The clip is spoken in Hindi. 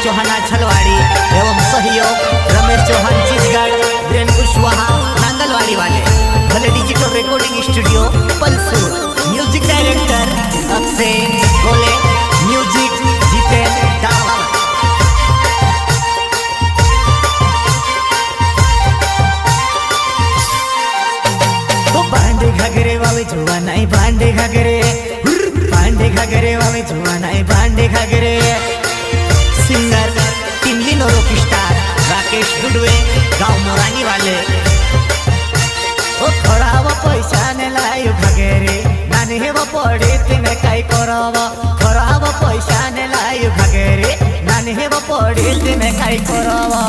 चौहान छलवाड़ी एवं सहयोग रमेश चौहान चितगढ़, वीरेन कुशवाहा नांगलवाड़ी वाले, भले digital recording studio Palsur, music director Akshay Gole, music Jiten दावा। भांडे घागरे वावे जुआ नहीं भांडे घागरे, भांडे घागरे वावे जुआ नहीं भांडे घागरे। सिंगर टिमली नोरोक स्टार राकेश गुडवे गाँव मोरानी वाले। ओ खराब पैसा ने लायो घागरे नानी हे वो पड़े तिने काई करावा। खराब पैसा ने लायो घागरे नानी हे वो पड़े तिने काई करावा।